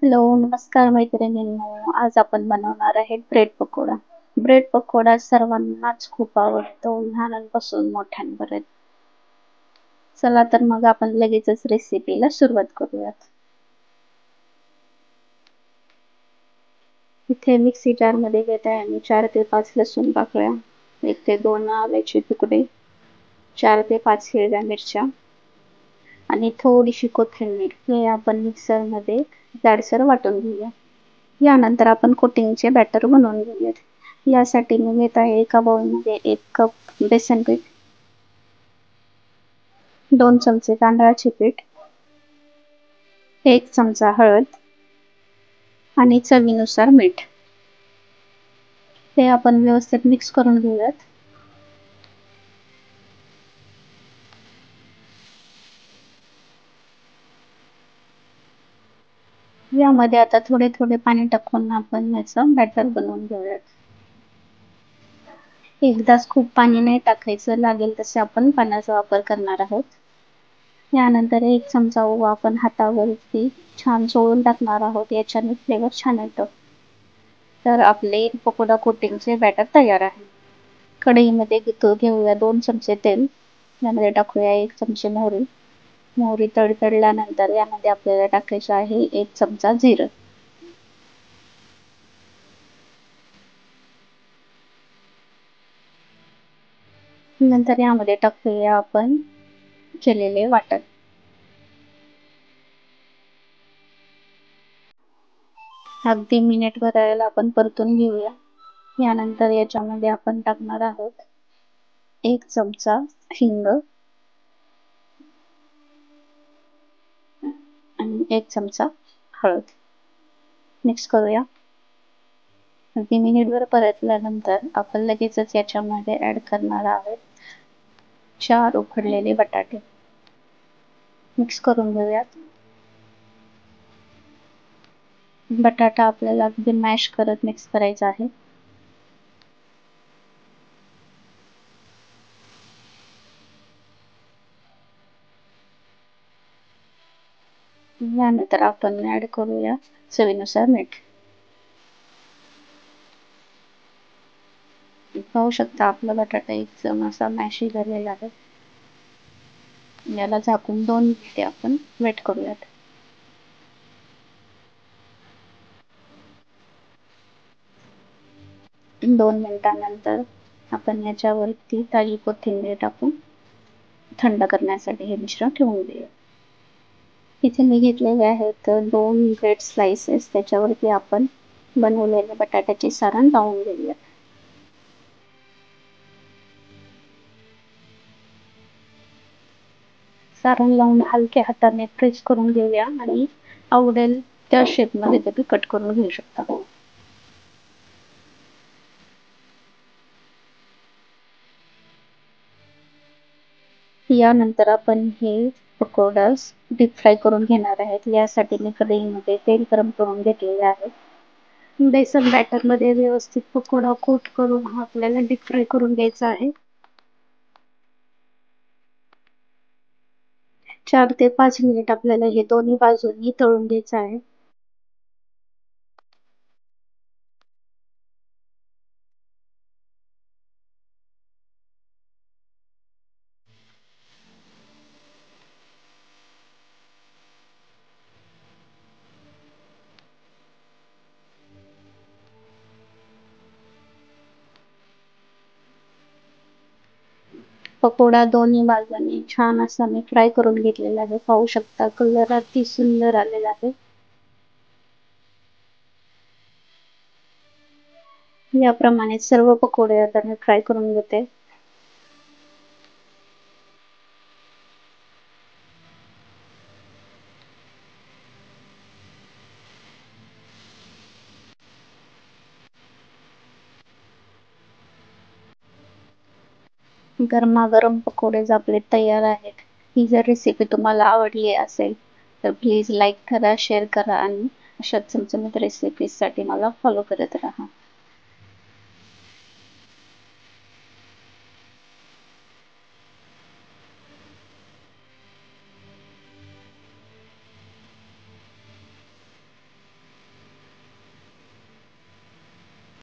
Hello, नमस्कार मैत्रिणींनो. आज आपण बनवणार आहे ब्रेड पकोडा. ब्रेड पकोडा सर्वांनाच खूप आवडतो, लहानांपासून मोठ्यांपर्यंत. चला तर मग आपण लगेचच रेसिपीला सुरुवात करूयात. इथे मिक्सी जार मध्ये घेत आहे आणि 4 ते 5 लसूण पाकळ्या, 1 ते 2 आल्याचे तुकडे, 4 ते 5 हिरव्या मिरच्या आणि थोडीशी कोथिंबीर हे आपण मिक्सर मध्ये जाडसर वाटून घेऊया. यानंतर आपण कोटिंगचे बॅटर बनवून घेऊयात. यासाठी मी घेत आहे एका बाउलमध्ये 1 कप बेसन पीठ, 2 चमचे तांदळाचे पीठ, 1 चमचा हळद आणि चवीनुसार मीठ. ते आपण व्यवस्थित मिक्स करून घेऊयात. यामध्ये आता थोडे थोडे पाणी टाकून आपण याचं बॅटर बनवून घेऊयात. एकदाच खूप पाणी नाही टाकायचं, लागेल तसे आपण पाण्याचा वापर करणार आहोत. यानंतर 1 चमचा ओवा आपण हातावरती छान चोळून टाकणार आहोत. याच्याने फ्लेवर छान येतो. तर आपले पकोडा कोटिंगचे बॅटर तयार आहे. कढईमध्ये घेऊया 2 चमचे तेल. यामध्ये टाकूया 1 चमचे मोहरी. मोहरी तडतडल्यानंतर यामध्ये आपल्याला टाकायचं आहे 1 चमचा जिरं. नंतर यामध्ये टाकूया आपण केलेले वाटण. अगदी मिनिट भरायला आपण परतून घेऊया. यानंतर याच्यामध्ये आपण टाकणार आहोत 1 चमचा हिंग आणि 1 चमचा हळद. मिक्स करूया. अगदी मिनिटभर परतल्यानंतर आपण लगेचच याच्यामध्ये ऍड करणार आहोत 4 उकडलेले बटाटे. मिक्स करून घेऊयात. बटाटा आपल्याला अगदी मॅश करत मिक्स करायचा आहे. यानंतर आपण ऍड करूया चवीनुसार मीठ. पाहू शकता आपला बटाटा एकदम असा मॅशी झालेला आहे. याला झाकून 2 मिनिटे आपण वेट करूयात. 2 मिनिटांनंतर आपण याच्यावरती ताजी कोथिंबीर टाकून थंड करण्यासाठी हे मिश्रण ठेवून देऊया. इथे मी घेतलेले आहेत 2 ब्रेड स्लाइसेस. त्याच्यावरती आपण बनवलेले बटाट्याचे सारण लावून घेऊया. सारण लावून हलक्या हाताने प्रेस करून घेऊया आणि आवडेल त्या शेपमध्ये तुम्ही कट करून घेऊ शकता. यानंतर आपण हे पकोडास डीप फ्राय करून घेणार आहेत. यासाठी मी कढईमध्ये तेल गरम करून घेतलेले आहे. बेसन बॅटर मध्ये व्यवस्थित पकोडा कोट करून हा आपल्याला डीप फ्राय करून घ्यायचा आहे. 4 ते 5 मिनिट आपल्याला हे दोन्ही बाजूंनी तळून घ्यायचं आहे. पकोडा दोन्ही बाजूंनी छान असा मी फ्राय करून घेतलेला आहे. पाहू शकता कलर अति सुंदर आलेला आहे. याप्रमाणे सर्व पकोडे आता मी फ्राय करून घेते. गरमागरम पकोडे आपले तयार आहेत. ही जर रेसिपी तुम्हाला आवडली असेल तर प्लीज लाईक करा, शेअर करा आणि अशाच चमचमीत रेसिपीजसाठी मला फॉलो करत राहा.